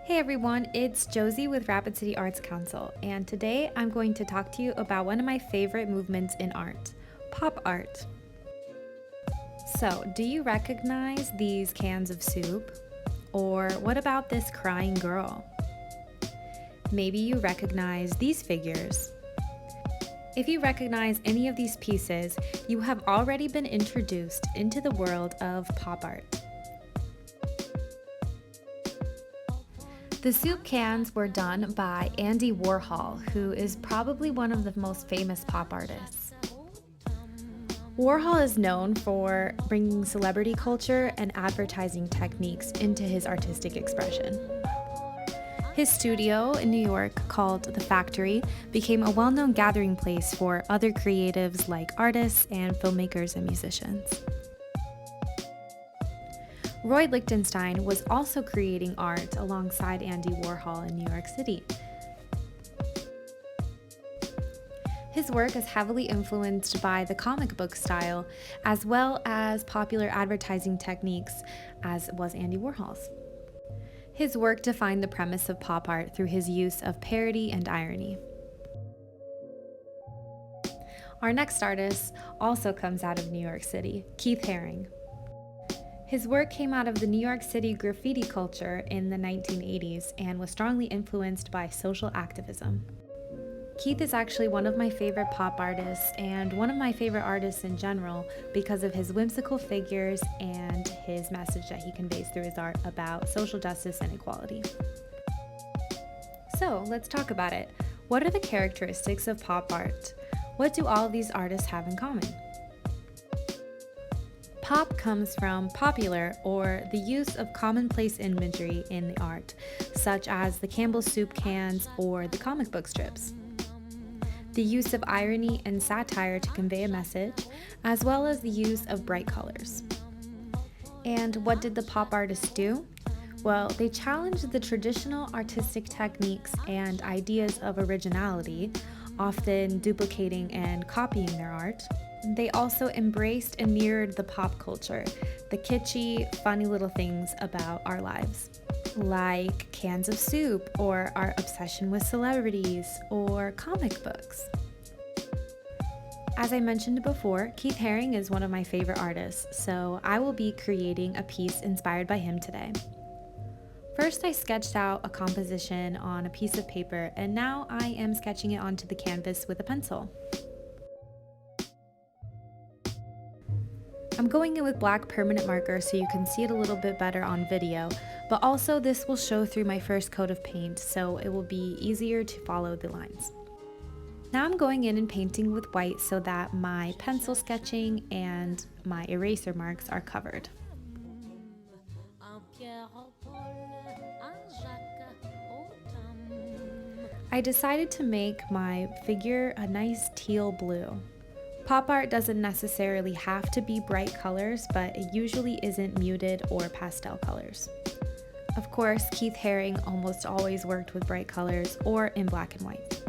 Hey everyone, it's Josie with Rapid City Arts Council, and today I'm going to talk to you about one of my favorite movements in art, pop art. So, do you recognize these cans of soup? Or what about this crying girl? Maybe you recognize these figures. If you recognize any of these pieces, you have already been introduced into the world of pop art. The soup cans were done by Andy Warhol, who is probably one of the most famous pop artists. Warhol is known for bringing celebrity culture and advertising techniques into his artistic expression. His studio in New York, called The Factory, became a well-known gathering place for other creatives like artists and filmmakers and musicians. Roy Lichtenstein was also creating art alongside Andy Warhol in New York City. His work is heavily influenced by the comic book style, as well as popular advertising techniques, as was Andy Warhol's. His work defined the premise of pop art through his use of parody and irony. Our next artist also comes out of New York City, Keith Haring. His work came out of the New York City graffiti culture in the 1980s and was strongly influenced by social activism. Keith is actually one of my favorite pop artists and one of my favorite artists in general because of his whimsical figures and his message that he conveys through his art about social justice and equality. So let's talk about it. What are the characteristics of pop art? What do all of these artists have in common? Pop comes from popular, or the use of commonplace imagery in the art, such as the Campbell's soup cans or the comic book strips. The use of irony and satire to convey a message, as well as the use of bright colors. And what did the pop artists do? Well, they challenged the traditional artistic techniques and ideas of originality, often duplicating and copying their art. They also embraced and mirrored the pop culture, the kitschy, funny little things about our lives, like cans of soup, or our obsession with celebrities, or comic books. As I mentioned before, Keith Haring is one of my favorite artists, so I will be creating a piece inspired by him today. First, I sketched out a composition on a piece of paper, and now I am sketching it onto the canvas with a pencil. I'm going in with black permanent marker so you can see it a little bit better on video, but also this will show through my first coat of paint, so it will be easier to follow the lines. Now I'm going in and painting with white so that my pencil sketching and my eraser marks are covered. I decided to make my figure a nice teal blue. Pop art doesn't necessarily have to be bright colors, but it usually isn't muted or pastel colors. Of course, Keith Haring almost always worked with bright colors or in black and white.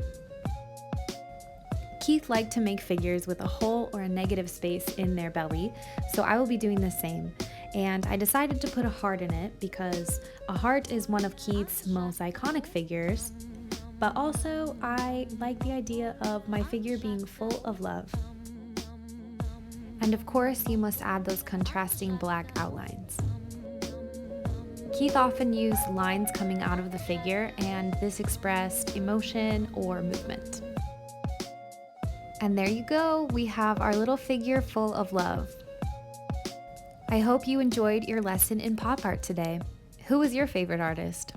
Keith liked to make figures with a hole or a negative space in their belly, so I will be doing the same. And I decided to put a heart in it because a heart is one of Keith's most iconic figures, but also I like the idea of my figure being full of love. And of course, you must add those contrasting black outlines. Keith often used lines coming out of the figure, and this expressed emotion or movement. And there you go, we have our little figure full of love. I hope you enjoyed your lesson in pop art today. Who was your favorite artist?